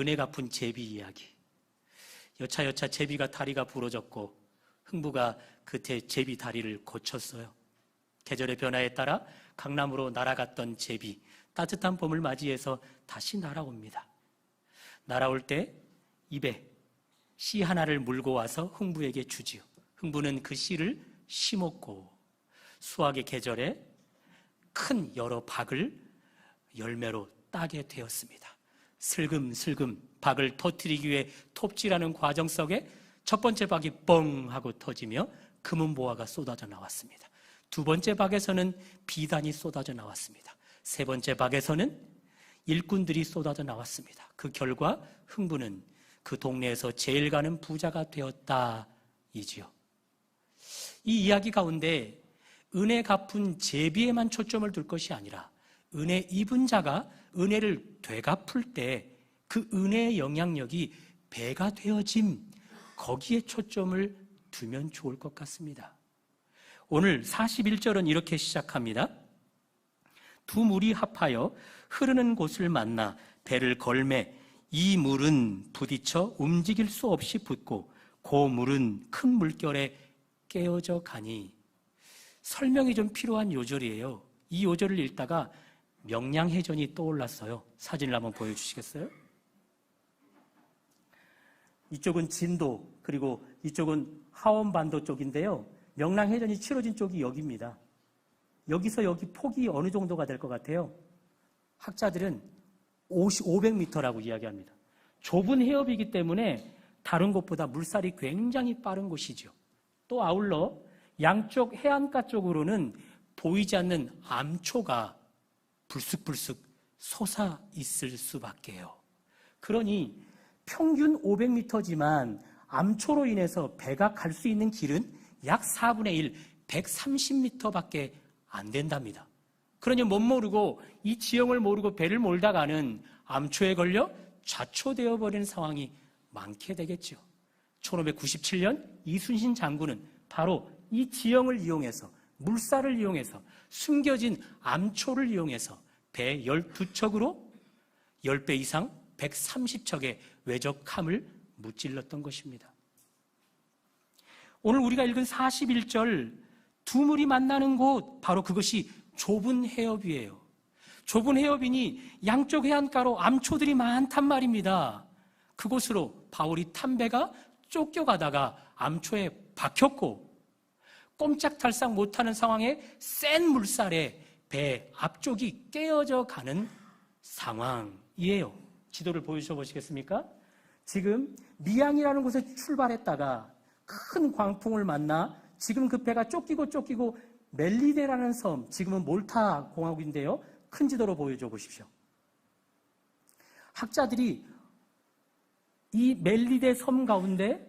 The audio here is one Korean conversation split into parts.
은혜 갚은 제비 이야기. 여차여차 제비가 다리가 부러졌고 흥부가 그때 제비 다리를 고쳤어요. 계절의 변화에 따라 강남으로 날아갔던 제비, 따뜻한 봄을 맞이해서 다시 날아옵니다. 날아올 때 입에 씨 하나를 물고 와서 흥부에게 주지요. 흥부는 그 씨를 심었고 수확의 계절에 큰 여러 박을 열매로 따게 되었습니다. 슬금슬금 박을 터뜨리기 위해 톱질하는 과정 속에 첫 번째 박이 뻥 하고 터지며 금은보화가 쏟아져 나왔습니다. 두 번째 박에서는 비단이 쏟아져 나왔습니다. 세 번째 박에서는 일꾼들이 쏟아져 나왔습니다. 그 결과 흥부는 그 동네에서 제일 가는 부자가 되었다이지요. 이 이야기 가운데 은혜 갚은 제비에만 초점을 둘 것이 아니라 은혜 입은 자가 은혜를 되갚을 때 그 은혜의 영향력이 배가 되어짐, 거기에 초점을 두면 좋을 것 같습니다. 오늘 41절은 이렇게 시작합니다. 두 물이 합하여 흐르는 곳을 만나 배를 걸매 이 물은 부딪혀 움직일 수 없이 붙고 그 물은 큰 물결에 깨어져 가니. 설명이 좀 필요한 요절이에요. 이 요절을 읽다가 명량해전이 떠올랐어요. 사진을 한번 보여주시겠어요? 이쪽은 진도, 그리고 이쪽은 하원반도 쪽인데요. 명량해전이 치러진 쪽이 여기입니다. 여기서 여기 폭이 어느 정도가 될 것 같아요? 학자들은 500m라고 이야기합니다. 좁은 해협이기 때문에 다른 곳보다 물살이 굉장히 빠른 곳이죠. 또 아울러 양쪽 해안가 쪽으로는 보이지 않는 암초가 불쑥불쑥 솟아 있을 수밖에요. 그러니 평균 500m지만 암초로 인해서 배가 갈 수 있는 길은 약 4분의 1, 130m밖에 안 된답니다. 그러니 못 모르고 이 지형을 모르고 배를 몰다가는 암초에 걸려 좌초되어 버리는 상황이 많게 되겠죠. 1597년 이순신 장군은 바로 이 지형을 이용해서, 물살을 이용해서, 숨겨진 암초를 이용해서 배 12척으로 10배 이상 130척의 외적함을 무찔렀던 것입니다. 오늘 우리가 읽은 41절, 두 물이 만나는 곳, 바로 그것이 좁은 해협이에요. 좁은 해협이니 양쪽 해안가로 암초들이 많단 말입니다. 그곳으로 바울이 탄 배가 쫓겨가다가 암초에 박혔고 꼼짝달싹 못하는 상황에 센 물살에 배 앞쪽이 깨어져 가는 상황이에요. 지도를 보여줘 보시겠습니까? 지금 미양이라는 곳에 출발했다가 큰 광풍을 만나 지금 그 배가 쫓기고 멜리데라는 섬, 지금은 몰타 공화국인데요. 큰 지도로 보여줘 보십시오. 학자들이 이 멜리데 섬 가운데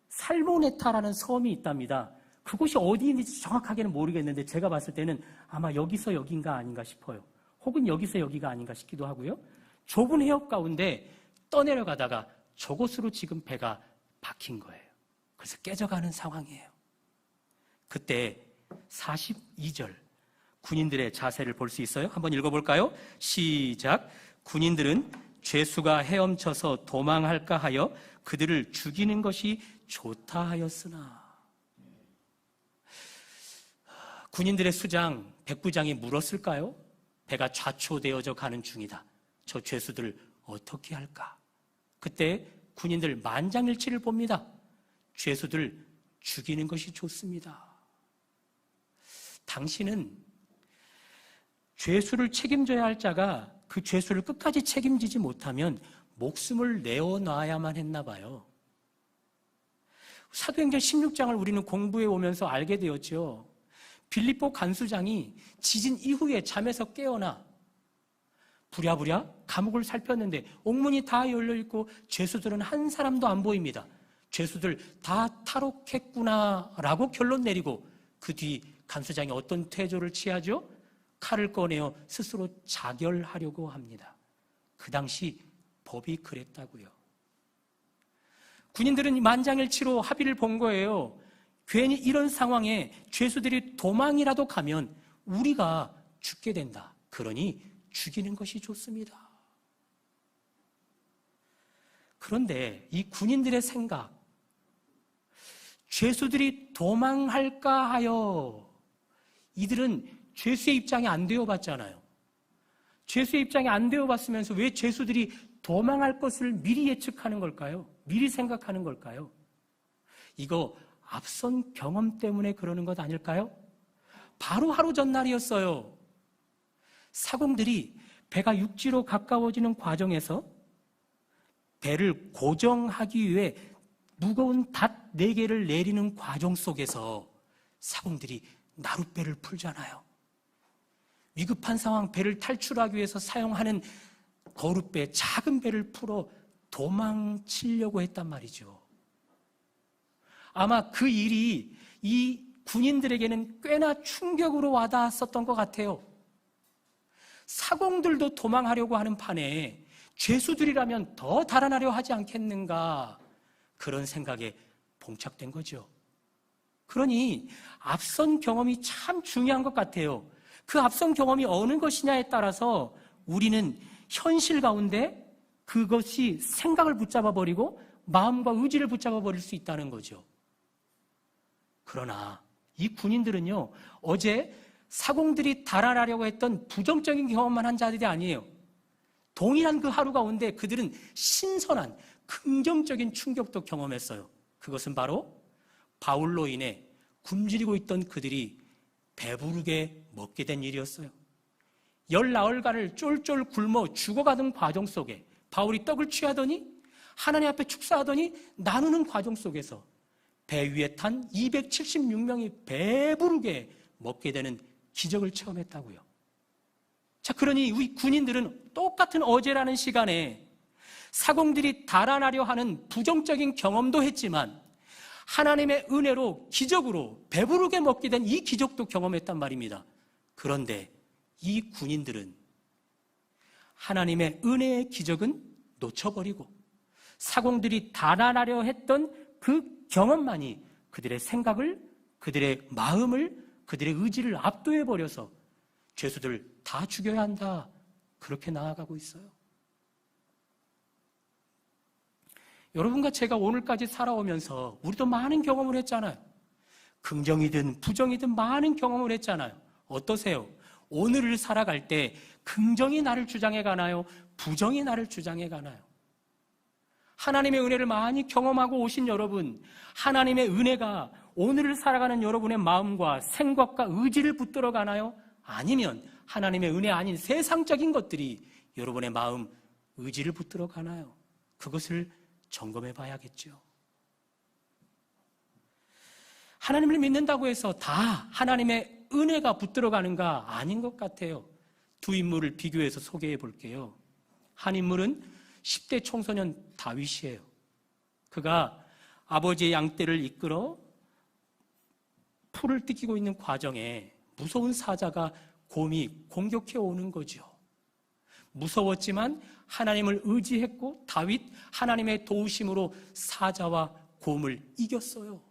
살모네타라는 섬이 있답니다. 그곳이 어디인지 정확하게는 모르겠는데 제가 봤을 때는 아마 여기서 여긴가 아닌가 싶어요. 혹은 여기서 여기가 아닌가 싶기도 하고요. 좁은 해협 가운데 떠내려가다가 저곳으로 지금 배가 박힌 거예요. 그래서 깨져가는 상황이에요. 그때 42절 군인들의 자세를 볼 수 있어요? 한번 읽어볼까요? 시작. 군인들은 죄수가 헤엄쳐서 도망할까 하여 그들을 죽이는 것이 좋다 하였으나. 군인들의 수장, 백부장이 물었을까요? 배가 좌초되어져 가는 중이다. 저 죄수들을 어떻게 할까? 그때 군인들 만장일치를 봅니다. 죄수들 죽이는 것이 좋습니다. 당신은 죄수를 책임져야 할 자가 그 죄수를 끝까지 책임지지 못하면 목숨을 내어놔야만 했나 봐요. 사도행전 16장을 우리는 공부해 오면서 알게 되었죠. 빌립보 간수장이 지진 이후에 잠에서 깨어나 부랴부랴 감옥을 살폈는데 옥문이 다 열려있고 죄수들은 한 사람도 안 보입니다. 죄수들 다 탈옥했구나라고 결론 내리고 그 뒤 간수장이 어떤 태조를 취하죠? 칼을 꺼내어 스스로 자결하려고 합니다. 그 당시 법이 그랬다고요. 군인들은 만장일치로 합의를 본 거예요. 괜히 이런 상황에 죄수들이 도망이라도 가면 우리가 죽게 된다. 그러니 죽이는 것이 좋습니다. 그런데 이 군인들의 생각, 죄수들이 도망할까 하여, 이들은 죄수의 입장이 안 되어봤잖아요. 죄수의 입장이 안 되어봤으면서 왜 죄수들이 도망할 것을 미리 예측하는 걸까요? 미리 생각하는 걸까요? 이거 앞선 경험 때문에 그러는 것 아닐까요? 바로 하루 전날이었어요. 사공들이 배가 육지로 가까워지는 과정에서 배를 고정하기 위해 무거운 닷 4개를 내리는 과정 속에서 사공들이 나룻배를 풀잖아요. 위급한 상황, 배를 탈출하기 위해서 사용하는 거룻배, 작은 배를 풀어 도망치려고 했단 말이죠. 아마 그 일이 이 군인들에게는 꽤나 충격으로 와닿았었던 것 같아요. 사공들도 도망하려고 하는 판에 죄수들이라면 더 달아나려 하지 않겠는가, 그런 생각에 봉착된 거죠. 그러니 앞선 경험이 참 중요한 것 같아요. 그 앞선 경험이 어느 것이냐에 따라서 우리는 현실 가운데 그것이 생각을 붙잡아 버리고 마음과 의지를 붙잡아 버릴 수 있다는 거죠. 그러나 이 군인들은요, 어제 사공들이 달아나려고 했던 부정적인 경험만 한 자들이 아니에요. 동일한 그 하루 가운데 그들은 신선한 긍정적인 충격도 경험했어요. 그것은 바로 바울로 인해 굶주리고 있던 그들이 배부르게 먹게 된 일이었어요. 10나흘간을 쫄쫄 굶어 죽어가던 과정 속에 바울이 떡을 취하더니 하나님 앞에 축사하더니 나누는 과정 속에서 배 위에 탄 276명이 배부르게 먹게 되는 기적을 체험했다고요. 자, 그러니 우리 군인들은 똑같은 어제라는 시간에 사공들이 달아나려 하는 부정적인 경험도 했지만 하나님의 은혜로 기적으로 배부르게 먹게 된 이 기적도 경험했단 말입니다. 그런데 이 군인들은 하나님의 은혜의 기적은 놓쳐버리고 사공들이 달아나려 했던 그 경험만이 그들의 생각을, 그들의 마음을, 그들의 의지를 압도해버려서 죄수들 다 죽여야 한다, 그렇게 나아가고 있어요. 여러분과 제가 오늘까지 살아오면서 우리도 많은 경험을 했잖아요. 긍정이든 부정이든 많은 경험을 했잖아요. 어떠세요? 오늘을 살아갈 때 긍정이 나를 주장해 가나요? 부정이 나를 주장해 가나요? 하나님의 은혜를 많이 경험하고 오신 여러분, 하나님의 은혜가 오늘을 살아가는 여러분의 마음과 생각과 의지를 붙들어 가나요? 아니면 하나님의 은혜 아닌 세상적인 것들이 여러분의 마음, 의지를 붙들어 가나요? 그것을 점검해 봐야겠죠. 하나님을 믿는다고 해서 다 하나님의 은혜가 붙들어 가는가? 아닌 것 같아요. 두 인물을 비교해서 소개해 볼게요. 한 인물은 10대 청소년 다윗이에요. 그가 아버지의 양떼를 이끌어 풀을 뜯기고 있는 과정에 무서운 사자가 곰이 공격해 오는 거죠. 무서웠지만 하나님을 의지했고 다윗 하나님의 도우심으로 사자와 곰을 이겼어요.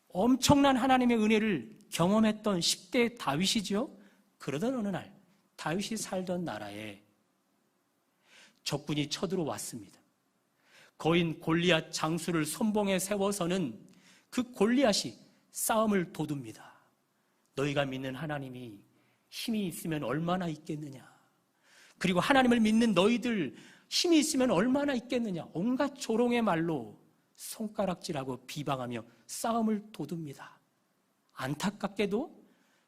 엄청난 하나님의 은혜를 경험했던 10대 다윗이죠. 그러던 어느 날 다윗이 살던 나라에 적군이 쳐들어왔습니다. 거인 골리앗 장수를 선봉에 세워서는 그 골리앗이 싸움을 도둡니다. 너희가 믿는 하나님이 힘이 있으면 얼마나 있겠느냐. 그리고 하나님을 믿는 너희들 힘이 있으면 얼마나 있겠느냐. 온갖 조롱의 말로 손가락질하고 비방하며 싸움을 도둡니다. 안타깝게도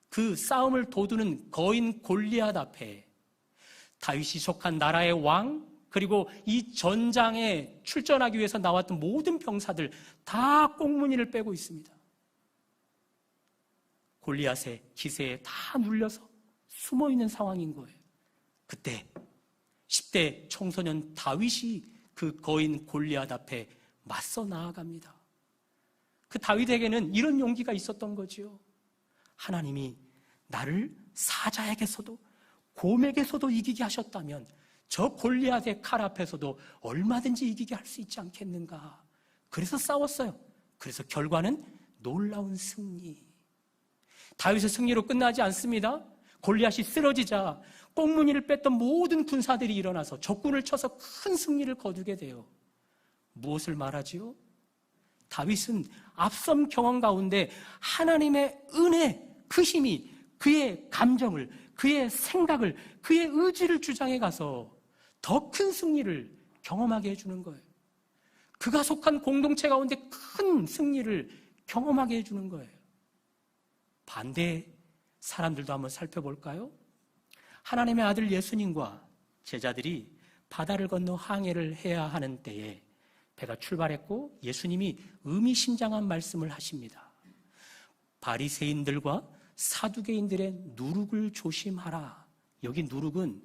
그 싸움을 도두는 거인 골리앗 앞에 다윗이 속한 나라의 왕, 그리고 이 전장에 출전하기 위해서 나왔던 모든 병사들 다 꽁무니를 빼고 있습니다. 골리앗의 기세에 다 눌려서 숨어있는 상황인 거예요. 그때 10대 청소년 다윗이 그 거인 골리앗 앞에 맞서 나아갑니다. 그 다윗에게는 이런 용기가 있었던 거지요. 하나님이 나를 사자에게서도 곰에게서도 이기게 하셨다면 저 골리앗의 칼 앞에서도 얼마든지 이기게 할 수 있지 않겠는가. 그래서 싸웠어요. 그래서 결과는 놀라운 승리. 다윗의 승리로 끝나지 않습니다. 골리앗이 쓰러지자 꽁무니를 뺐던 모든 군사들이 일어나서 적군을 쳐서 큰 승리를 거두게 돼요. 무엇을 말하지요? 다윗은 앞선 경험 가운데 하나님의 은혜, 그 힘이 그의 감정을, 그의 생각을, 그의 의지를 주장해 가서 더 큰 승리를 경험하게 해주는 거예요. 그가 속한 공동체 가운데 큰 승리를 경험하게 해주는 거예요. 반대 사람들도 한번 살펴볼까요? 하나님의 아들 예수님과 제자들이 바다를 건너 항해를 해야 하는 때에 배가 출발했고 예수님이 의미심장한 말씀을 하십니다. 바리새인들과 사두개인들의 누룩을 조심하라. 여기 누룩은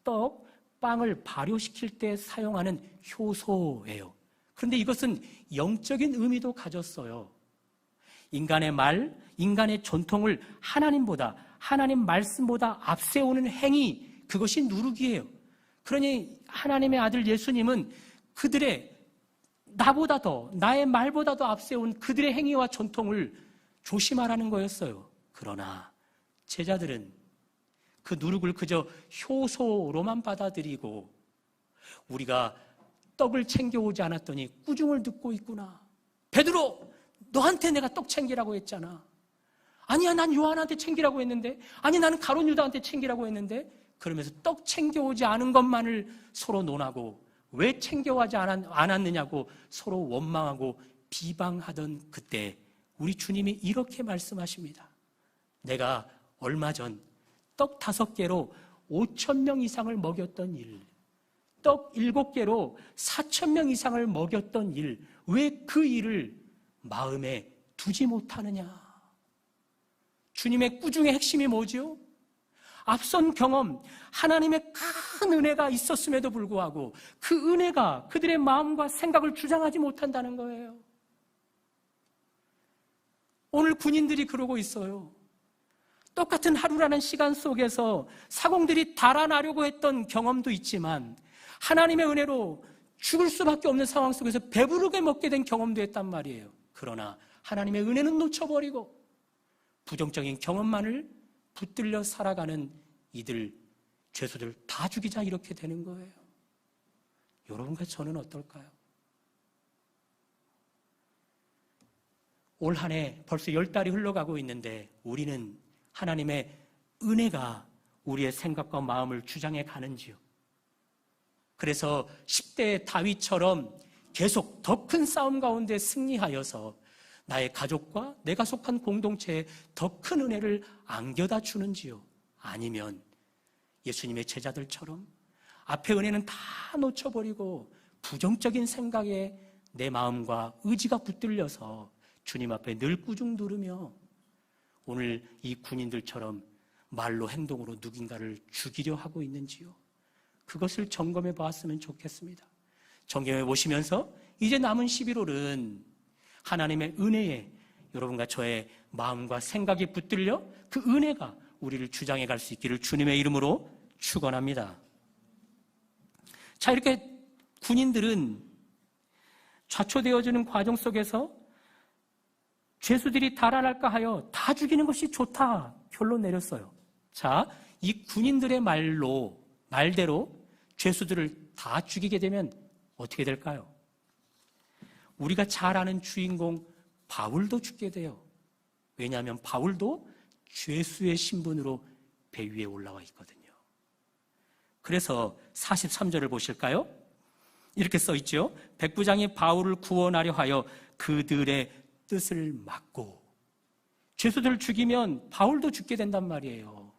떡, 빵을 발효시킬 때 사용하는 효소예요. 그런데 이것은 영적인 의미도 가졌어요. 인간의 말, 인간의 전통을 하나님보다, 하나님 말씀보다 앞세우는 행위, 그것이 누룩이에요. 그러니 하나님의 아들 예수님은 그들의 나보다 더, 나의 말보다 더 앞세운 그들의 행위와 전통을 조심하라는 거였어요. 그러나 제자들은 그 누룩을 그저 효소로만 받아들이고 우리가 떡을 챙겨오지 않았더니 꾸중을 듣고 있구나. 베드로, 너한테 내가 떡 챙기라고 했잖아. 아니야, 난 요한한테 챙기라고 했는데. 아니, 나는 가룟 유다한테 챙기라고 했는데. 그러면서 떡 챙겨오지 않은 것만을 서로 논하고 왜 챙겨오지 않았느냐고 서로 원망하고 비방하던 그때 우리 주님이 이렇게 말씀하십니다. 내가 얼마 전 떡 5개로 5,000명 이상을 먹였던 일, 떡 7개로 4,000명 이상을 먹였던 일, 왜 그 일을 마음에 두지 못하느냐? 주님의 꾸중의 핵심이 뭐지요? 앞선 경험, 하나님의 큰 은혜가 있었음에도 불구하고 그 은혜가 그들의 마음과 생각을 주장하지 못한다는 거예요. 오늘 군인들이 그러고 있어요. 똑같은 하루라는 시간 속에서 사공들이 달아나려고 했던 경험도 있지만 하나님의 은혜로 죽을 수밖에 없는 상황 속에서 배부르게 먹게 된 경험도 했단 말이에요. 그러나 하나님의 은혜는 놓쳐버리고 부정적인 경험만을 붙들려 살아가는 이들, 죄수들 다 죽이자 이렇게 되는 거예요. 여러분과 저는 어떨까요? 올 한 해 벌써 10달이 흘러가고 있는데 우리는 하나님의 은혜가 우리의 생각과 마음을 주장해 가는지요? 그래서 10대 다윗처럼 계속 더 큰 싸움 가운데 승리하여서 나의 가족과 내가 속한 공동체에 더 큰 은혜를 안겨다 주는지요? 아니면 예수님의 제자들처럼 앞에 은혜는 다 놓쳐버리고 부정적인 생각에 내 마음과 의지가 붙들려서 주님 앞에 늘 꾸중 누르며 오늘 이 군인들처럼 말로 행동으로 누군가를 죽이려 하고 있는지요? 그것을 점검해 보았으면 좋겠습니다. 점검해 보시면서 이제 남은 11월은 하나님의 은혜에 여러분과 저의 마음과 생각이 붙들려 그 은혜가 우리를 주장해 갈 수 있기를 주님의 이름으로 축원합니다. 자, 이렇게 군인들은 좌초되어지는 과정 속에서 죄수들이 달아날까 하여 다 죽이는 것이 좋다 결론 내렸어요. 자, 이 군인들의 말대로 죄수들을 다 죽이게 되면 어떻게 될까요? 우리가 잘 아는 주인공 바울도 죽게 돼요. 왜냐하면 바울도 죄수의 신분으로 배 위에 올라와 있거든요. 그래서 43절을 보실까요? 이렇게 써 있죠. 백부장이 바울을 구원하려 하여 그들의 뜻을 막고, 죄수들을 죽이면 바울도 죽게 된단 말이에요.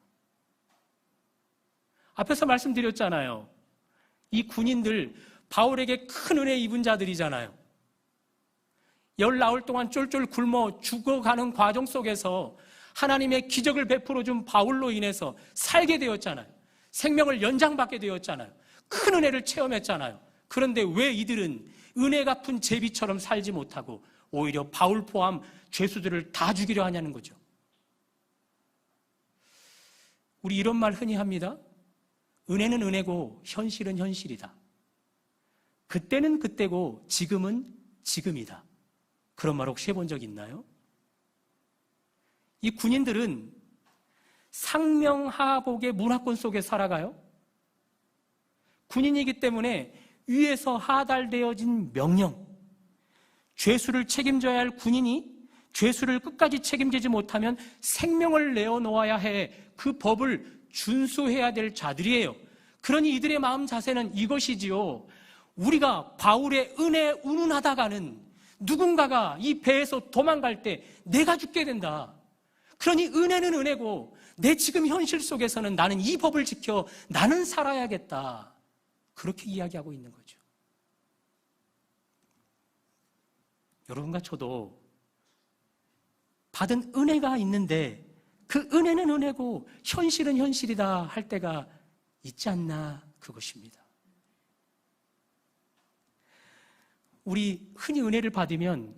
앞에서 말씀드렸잖아요. 이 군인들 바울에게 큰 은혜 입은 자들이잖아요. 열 나흘 동안 쫄쫄 굶어 죽어가는 과정 속에서 하나님의 기적을 베풀어 준 바울로 인해서 살게 되었잖아요. 생명을 연장받게 되었잖아요. 큰 은혜를 체험했잖아요. 그런데 왜 이들은 은혜 갚은 제비처럼 살지 못하고 오히려 바울 포함 죄수들을 다 죽이려 하냐는 거죠. 우리 이런 말 흔히 합니다. 은혜는 은혜고 현실은 현실이다. 그때는 그때고 지금은 지금이다. 그런 말 혹시 해본 적 있나요? 이 군인들은 상명하복의 문화권 속에 살아가요? 군인이기 때문에 위에서 하달되어진 명령, 죄수를 책임져야 할 군인이 죄수를 끝까지 책임지지 못하면 생명을 내어놓아야 해. 그 법을 준수해야 될 자들이에요. 그러니 이들의 마음 자세는 이것이지요. 우리가 바울의 은혜에 운운하다가는 누군가가 이 배에서 도망갈 때 내가 죽게 된다. 그러니 은혜는 은혜고 내 지금 현실 속에서는 나는 이 법을 지켜 나는 살아야겠다. 그렇게 이야기하고 있는 거죠. 여러분과 저도 받은 은혜가 있는데 그 은혜는 은혜고 현실은 현실이다 할 때가 있지 않나, 그것입니다. 우리 흔히 은혜를 받으면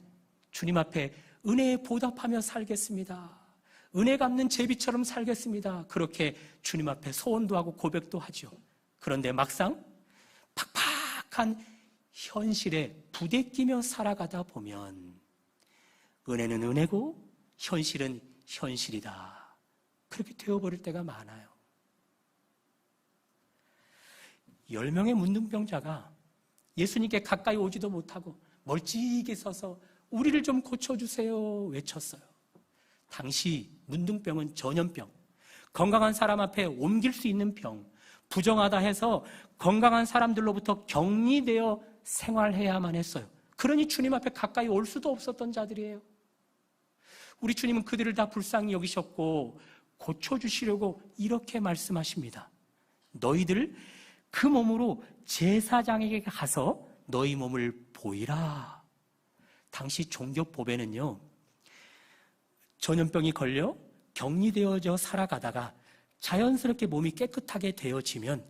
주님 앞에 은혜에 보답하며 살겠습니다. 은혜 갚는 제비처럼 살겠습니다. 그렇게 주님 앞에 소원도 하고 고백도 하죠. 그런데 막상 팍팍한 현실에 부대끼며 살아가다 보면 은혜는 은혜고 현실은 현실이다. 그렇게 되어버릴 때가 많아요. 10명의 문둥병자가 예수님께 가까이 오지도 못하고 멀찍이 서서 우리를 좀 고쳐주세요 외쳤어요. 당시 문둥병은 전염병, 건강한 사람 앞에 옮길 수 있는 병, 부정하다 해서 건강한 사람들로부터 격리되어 생활해야만 했어요. 그러니 주님 앞에 가까이 올 수도 없었던 자들이에요. 우리 주님은 그들을 다 불쌍히 여기셨고 고쳐주시려고 이렇게 말씀하십니다. 너희들 그 몸으로 제사장에게 가서 너희 몸을 보이라. 당시 종교법에는요, 전염병이 걸려 격리되어져 살아가다가 자연스럽게 몸이 깨끗하게 되어지면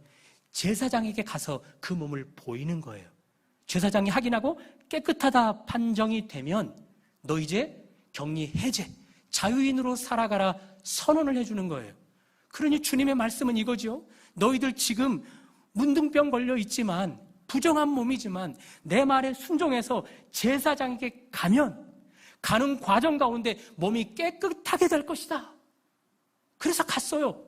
제사장에게 가서 그 몸을 보이는 거예요. 제사장이 확인하고 깨끗하다 판정이 되면 너 이제 격리 해제, 자유인으로 살아가라 선언을 해주는 거예요. 그러니 주님의 말씀은 이거죠. 너희들 지금 문둥병 걸려 있지만, 부정한 몸이지만 내 말에 순종해서 제사장에게 가는 과정 가운데 몸이 깨끗하게 될 것이다. 그래서 갔어요.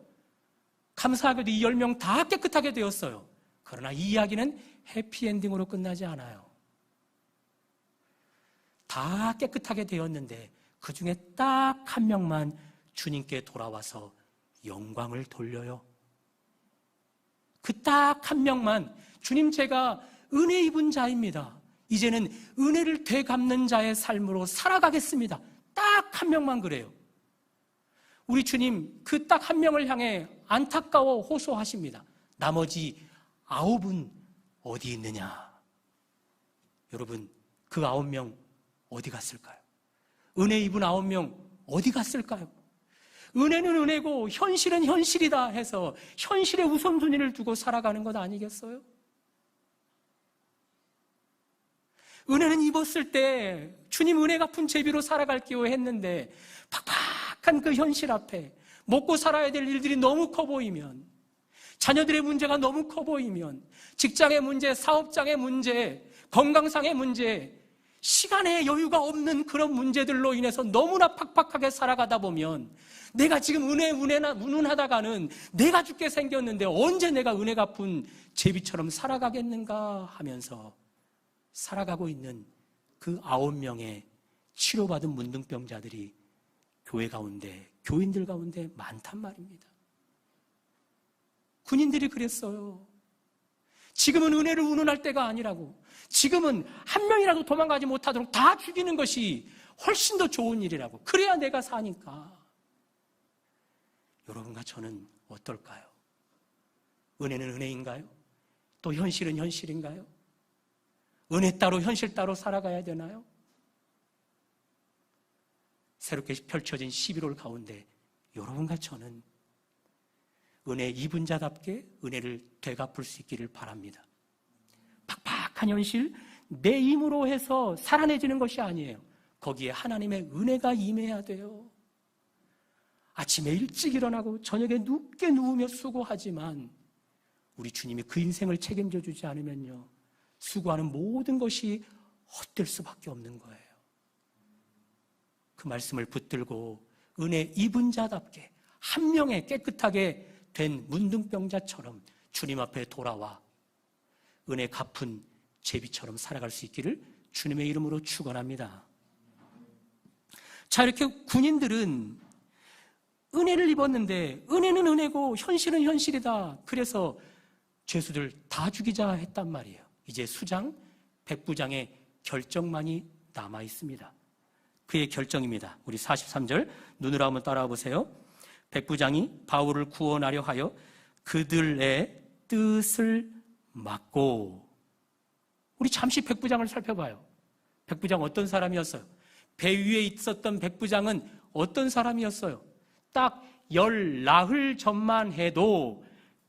감사하게도 이 10명 다 깨끗하게 되었어요. 그러나 이 이야기는 해피엔딩으로 끝나지 않아요. 다 깨끗하게 되었는데 그 중에 딱 한 명만 주님께 돌아와서 영광을 돌려요. 그 딱 한 명만, 주님 제가 은혜 입은 자입니다. 이제는 은혜를 되갚는 자의 삶으로 살아가겠습니다. 딱 한 명만 그래요. 우리 주님 그 딱 한 명을 향해 안타까워 호소하십니다. 나머지 9은 어디 있느냐? 여러분, 그 9명 어디 갔을까요? 은혜 입은 9명 어디 갔을까요? 은혜는 은혜고 현실은 현실이다 해서 현실의 우선순위를 두고 살아가는 것 아니겠어요? 은혜는 입었을 때 주님 은혜 갚은 제비로 살아갈게요 했는데 팍팍한 그 현실 앞에 먹고 살아야 될 일들이 너무 커 보이면, 자녀들의 문제가 너무 커 보이면, 직장의 문제, 사업장의 문제, 건강상의 문제, 시간의 여유가 없는 그런 문제들로 인해서 너무나 팍팍하게 살아가다 보면 내가 지금 운운하다가는 내가 죽게 생겼는데 언제 내가 은혜 갚은 제비처럼 살아가겠는가 하면서 살아가고 있는 그 9명의 치료받은 문둥병자들이 교회 가운데, 교인들 가운데 많단 말입니다. 군인들이 그랬어요. 지금은 은혜를 운운할 때가 아니라고, 지금은 한 명이라도 도망가지 못하도록 다 죽이는 것이 훨씬 더 좋은 일이라고, 그래야 내가 사니까. 여러분과 저는 어떨까요? 은혜는 은혜인가요? 또 현실은 현실인가요? 은혜 따로 현실 따로 살아가야 되나요? 새롭게 펼쳐진 11월 가운데 여러분과 저는 은혜 입은 자답게 은혜를 되갚을 수 있기를 바랍니다. 팍팍한 현실, 내 힘으로 해서 살아내지는 것이 아니에요. 거기에 하나님의 은혜가 임해야 돼요. 아침에 일찍 일어나고 저녁에 늦게 누우며 수고하지만 우리 주님이 그 인생을 책임져 주지 않으면요, 수고하는 모든 것이 헛될 수밖에 없는 거예요. 그 말씀을 붙들고 은혜 입은 자답게 한 명의 깨끗하게 된 문둥병자처럼 주님 앞에 돌아와 은혜 갚은 제비처럼 살아갈 수 있기를 주님의 이름으로 축원합니다. 자, 이렇게 군인들은 은혜를 입었는데 은혜는 은혜고 현실은 현실이다. 그래서 죄수들 다 죽이자 했단 말이에요. 이제 수장, 백부장의 결정만이 남아 있습니다. 그의 결정입니다. 우리 43절 눈으로 한번 따라와 보세요. 백부장이 바울을 구원하려 하여 그들의 뜻을 막고. 우리 잠시 백부장을 살펴봐요. 백부장 어떤 사람이었어요? 배 위에 있었던 백부장은 어떤 사람이었어요? 딱 10나흘 전만 해도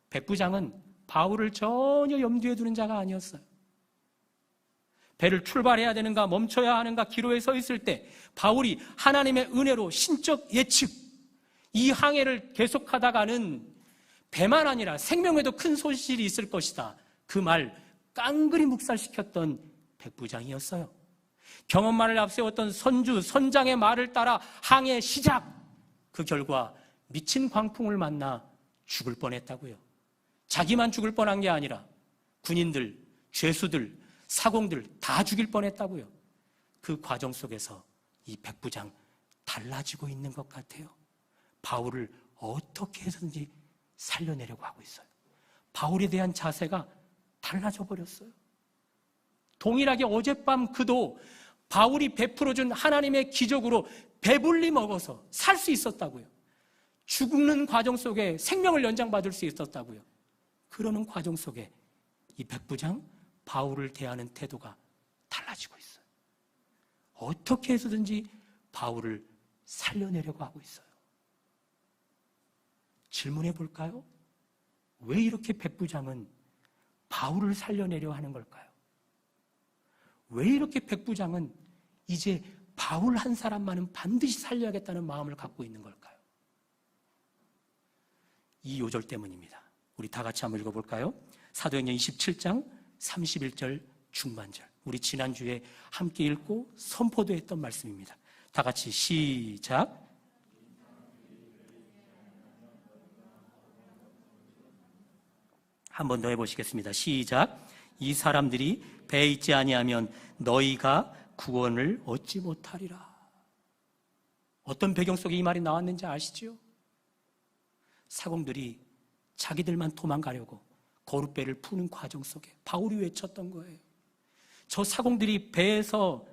백부장은 바울을 전혀 염두에 두는 자가 아니었어요. 배를 출발해야 되는가 멈춰야 하는가 기로에 서 있을 때 바울이 하나님의 은혜로 신적 예측, 이 항해를 계속하다가는 배만 아니라 생명에도 큰 손실이 있을 것이다. 그 말 깡그리 묵살시켰던 백부장이었어요. 경험만을 앞세웠던 선주, 선장의 말을 따라 항해 시작! 그 결과 미친 광풍을 만나 죽을 뻔했다고요. 자기만 죽을 뻔한 게 아니라 군인들, 죄수들, 사공들 다 죽일 뻔했다고요. 그 과정 속에서 이 백부장 달라지고 있는 것 같아요. 바울을 어떻게 해서든지 살려내려고 하고 있어요. 바울에 대한 자세가 달라져 버렸어요. 동일하게 어젯밤 그도 바울이 베풀어준 하나님의 기적으로 배불리 먹어서 살 수 있었다고요. 죽는 과정 속에 생명을 연장받을 수 있었다고요. 그러는 과정 속에 이 백부장 바울을 대하는 태도가 달라지고 있어요. 어떻게 해서든지 바울을 살려내려고 하고 있어요. 질문해 볼까요? 왜 이렇게 백부장은 바울을 살려내려 하는 걸까요? 왜 이렇게 백부장은 이제 바울 한 사람만은 반드시 살려야겠다는 마음을 갖고 있는 걸까요? 이 요절 때문입니다. 우리 다 같이 한번 읽어볼까요? 사도행전 27장 31절 중반절. 우리 지난주에 함께 읽고 선포도 했던 말씀입니다. 다 같이 시작. 한 번 더 해보시겠습니다. 시작. 이 사람들이 배에 있지 아니하면 너희가 구원을 얻지 못하리라. 어떤 배경 속에 이 말이 나왔는지 아시죠? 사공들이 자기들만 도망가려고 거룻배를 푸는 과정 속에 바울이 외쳤던 거예요. 저 사공들이 배에서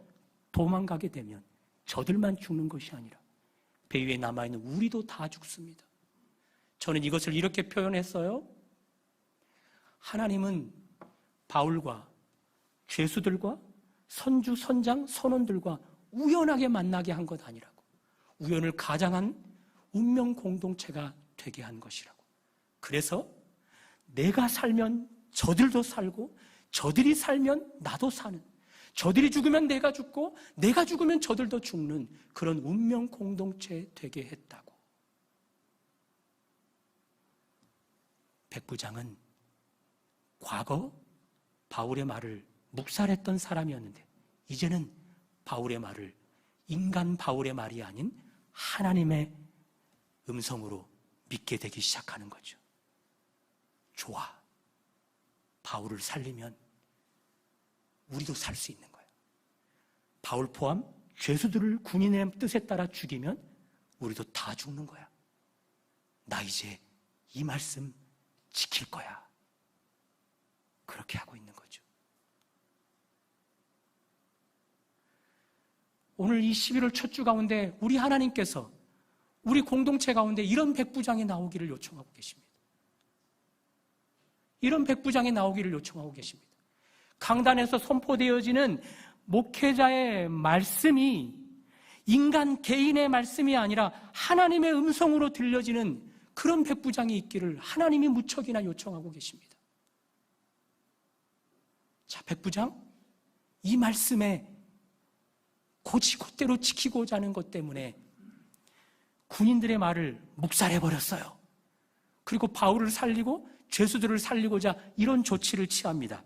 도망가게 되면 저들만 죽는 것이 아니라 배 위에 남아있는 우리도 다 죽습니다. 저는 이것을 이렇게 표현했어요. 하나님은 바울과 죄수들과 선주, 선장, 선원들과 우연하게 만나게 한 것 아니라고. 우연을 가장한 운명 공동체가 되게 한 것이라고. 그래서 내가 살면 저들도 살고 저들이 살면 나도 사는, 저들이 죽으면 내가 죽고 내가 죽으면 저들도 죽는 그런 운명 공동체 되게 했다고. 백부장은 과거 바울의 말을 묵살했던 사람이었는데 이제는 바울의 말을 인간 바울의 말이 아닌 하나님의 음성으로 믿게 되기 시작하는 거죠. 좋아. 바울을 살리면 우리도 살 수 있는 거예요. 바울 포함 죄수들을 군인의 뜻에 따라 죽이면 우리도 다 죽는 거야. 나 이제 이 말씀 지킬 거야. 그렇게 하고 있는 거죠. 오늘 이 11월 첫 주 가운데 우리 하나님께서 우리 공동체 가운데 이런 백부장이 나오기를 요청하고 계십니다. 이런 백부장이 나오기를 요청하고 계십니다. 강단에서 선포되어지는 목회자의 말씀이 인간 개인의 말씀이 아니라 하나님의 음성으로 들려지는 그런 백부장이 있기를 하나님이 무척이나 요청하고 계십니다. 자, 백부장, 이 말씀에 곧대로 지키고자 하는 것 때문에 군인들의 말을 묵살해버렸어요. 그리고 바울을 살리고 죄수들을 살리고자 이런 조치를 취합니다.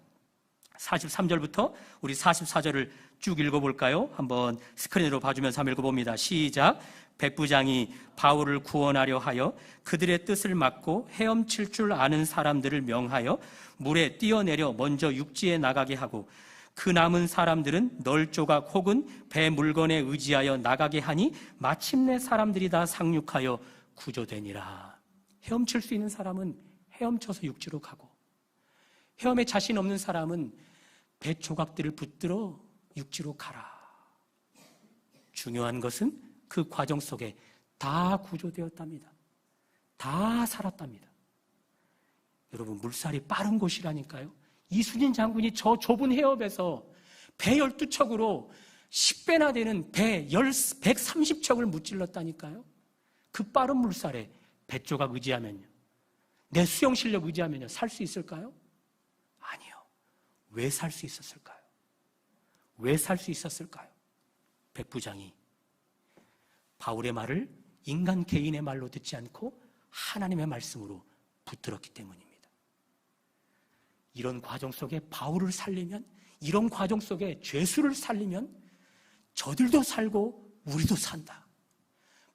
43절부터 우리 44절을 쭉 읽어볼까요? 한번 스크린으로 봐주면서 한번 읽어봅니다. 시작. 백부장이 바울을 구원하려 하여 그들의 뜻을 막고 헤엄칠 줄 아는 사람들을 명하여 물에 뛰어내려 먼저 육지에 나가게 하고 그 남은 사람들은 널조각 혹은 배 물건에 의지하여 나가게 하니 마침내 사람들이 다 상륙하여 구조되니라. 헤엄칠 수 있는 사람은 헤엄쳐서 육지로 가고, 헤엄에 자신 없는 사람은 배 조각들을 붙들어 육지로 가라. 중요한 것은 그 과정 속에 다 구조되었답니다. 다 살았답니다. 여러분, 물살이 빠른 곳이라니까요. 이순신 장군이 저 좁은 해협에서 배 12척으로 10배나 되는 배 130척을 무찔렀다니까요. 그 빠른 물살에 배 조각 의지하면요, 내 수영 실력 의지하면요, 살 수 있을까요? 아니요. 왜 살 수 있었을까요? 왜 살 수 있었을까요? 백부장이 바울의 말을 인간 개인의 말로 듣지 않고 하나님의 말씀으로 붙들었기 때문입니다. 이런 과정 속에 바울을 살리면, 이런 과정 속에 죄수를 살리면 저들도 살고 우리도 산다.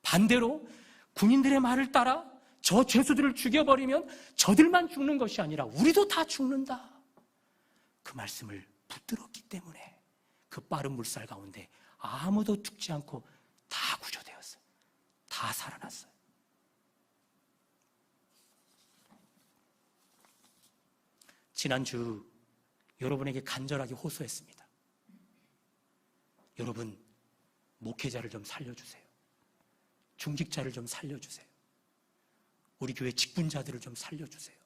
반대로 군인들의 말을 따라 저 죄수들을 죽여버리면 저들만 죽는 것이 아니라 우리도 다 죽는다. 그 말씀을 붙들었기 때문에 그 빠른 물살 가운데 아무도 죽지 않고 다 구조되었어요. 다 살아났어요. 지난주 여러분에게 간절하게 호소했습니다. 여러분, 목회자를 좀 살려주세요. 중직자를 좀 살려주세요. 우리 교회 직분자들을 좀 살려주세요.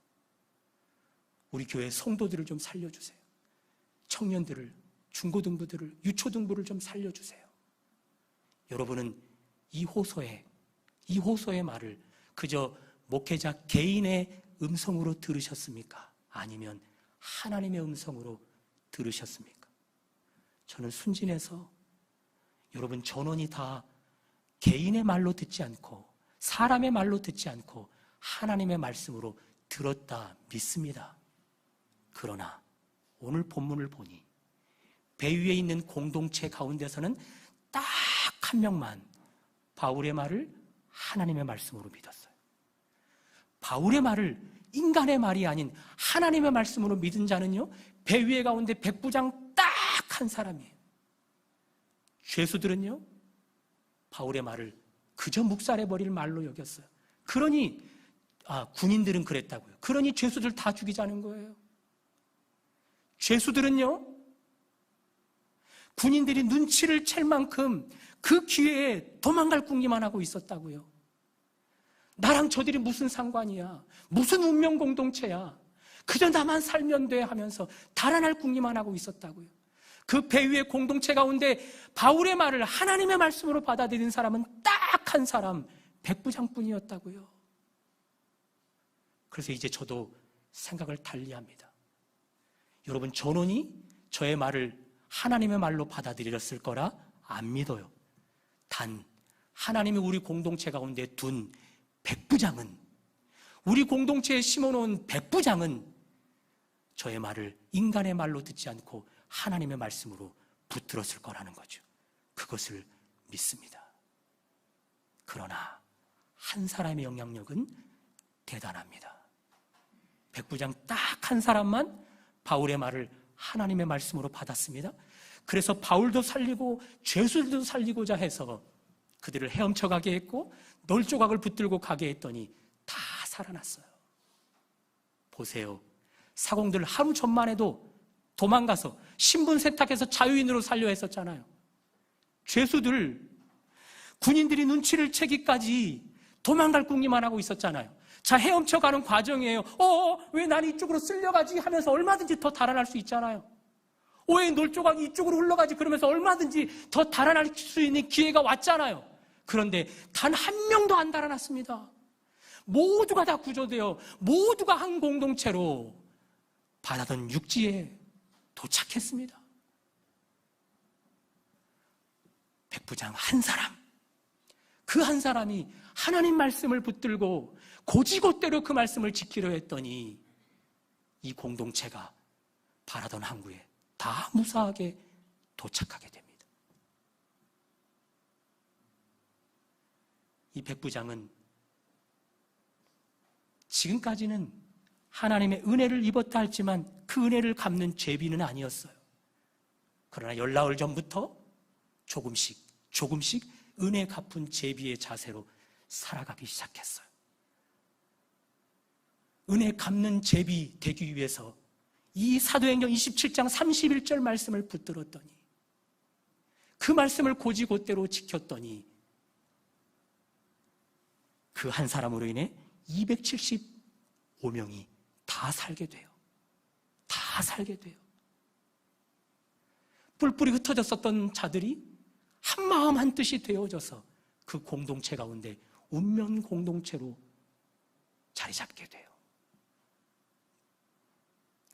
우리 교회 성도들을 좀 살려주세요. 청년들을, 중고등부들을, 유초등부를 좀 살려주세요. 여러분은 이 호소의 말을 그저 목회자 개인의 음성으로 들으셨습니까? 아니면 하나님의 음성으로 들으셨습니까? 저는 순진해서 여러분 전원이 다 개인의 말로 듣지 않고 사람의 말로 듣지 않고 하나님의 말씀으로 들었다 믿습니다. 그러나 오늘 본문을 보니 배 위에 있는 공동체 가운데서는 딱 한 명만 바울의 말을 하나님의 말씀으로 믿었어요. 바울의 말을 인간의 말이 아닌 하나님의 말씀으로 믿은 자는요, 배 위에 가운데 백부장 딱 한 사람이에요. 죄수들은요, 바울의 말을 그저 묵살해버릴 말로 여겼어요. 그러니 군인들은 그랬다고요. 그러니 죄수들 다 죽이자는 거예요. 죄수들은요, 군인들이 눈치를 챌 만큼 그 기회에 도망갈 궁리만 하고 있었다고요. 나랑 저들이 무슨 상관이야? 무슨 운명 공동체야? 그저 나만 살면 돼 하면서 달아날 궁리만 하고 있었다고요. 그 배 위의 공동체 가운데 바울의 말을 하나님의 말씀으로 받아들인 사람은 딱 한 사람, 백부장뿐이었다고요. 그래서 이제 저도 생각을 달리합니다. 여러분, 전원이 저의 말을 하나님의 말로 받아들였을 거라 안 믿어요. 단 하나님이 우리 공동체 가운데 둔 백부장은, 우리 공동체에 심어놓은 백부장은 저의 말을 인간의 말로 듣지 않고 하나님의 말씀으로 붙들었을 거라는 거죠. 그것을 믿습니다. 그러나 한 사람의 영향력은 대단합니다. 백부장 딱 한 사람만 바울의 말을 하나님의 말씀으로 받았습니다. 그래서 바울도 살리고 죄수들도 살리고자 해서 그들을 헤엄쳐 가게 했고 널조각을 붙들고 가게 했더니 다 살아났어요. 보세요. 사공들 하루 전만 해도 도망가서 신분 세탁해서 자유인으로 살려 했었잖아요. 죄수들, 군인들이 눈치를 채기까지 도망갈 궁리만 하고 있었잖아요. 자, 헤엄쳐 가는 과정이에요. 왜 난 이쪽으로 쓸려가지 하면서 얼마든지 더 달아날 수 있잖아요. 왜 놀조각이 이쪽으로 흘러가지 그러면서 얼마든지 더 달아날 수 있는 기회가 왔잖아요. 그런데 단 한 명도 안 달아났습니다. 모두가 다 구조되어 모두가 한 공동체로 바다던 육지에 도착했습니다. 백부장 한 사람, 그 한 사람이 하나님 말씀을 붙들고 고지고대로 그 말씀을 지키려 했더니 이 공동체가 바라던 항구에 다 무사하게 도착하게 됩니다. 이 백부장은 지금까지는 하나님의 은혜를 입었다 할지만 그 은혜를 갚는 죄비는 아니었어요. 그러나 열나흘 전부터 조금씩 은혜 갚은 제비의 자세로 살아가기 시작했어요. 은혜 갚는 제비 되기 위해서 이 사도행전 27장 31절 말씀을 붙들었더니, 그 말씀을 고지곧대로 지켰더니 그 한 사람으로 인해 275명이 다 살게 돼요. 다 살게 돼요. 뿔뿔이 흩어졌었던 자들이 한마음 한뜻이 되어져서 그 공동체 가운데 운명 공동체로 자리 잡게 돼요.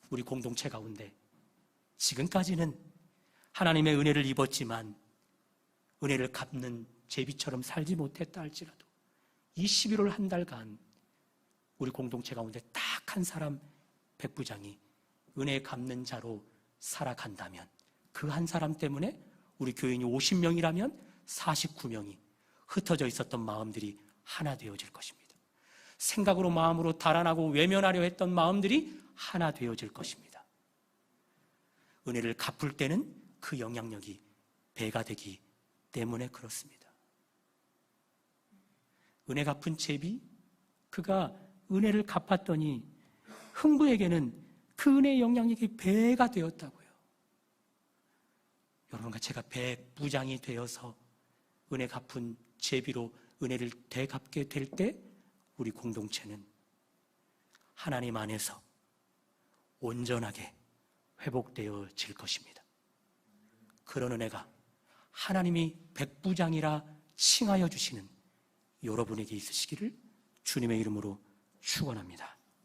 우리 공동체 가운데 지금까지는 하나님의 은혜를 입었지만 은혜를 갚는 제비처럼 살지 못했다 할지라도 이 11월 한 달간 우리 공동체 가운데 딱 한 사람 백부장이 은혜 갚는 자로 살아간다면 그 한 사람 때문에 우리 교인이 50명이라면 49명이 흩어져 있었던 마음들이 하나 되어질 것입니다. 생각으로 마음으로 달아나고 외면하려 했던 마음들이 하나 되어질 것입니다. 은혜를 갚을 때는 그 영향력이 배가 되기 때문에 그렇습니다. 은혜 갚은 제비, 그가 은혜를 갚았더니 흥부에게는 그 은혜의 영향력이 배가 되었다고요. 여러분과 제가 백부장이 되어서 은혜 갚은 제비로 은혜를 되갚게 될 때 우리 공동체는 하나님 안에서 온전하게 회복되어질 것입니다. 그런 은혜가 하나님이 백부장이라 칭하여 주시는 여러분에게 있으시기를 주님의 이름으로 축원합니다.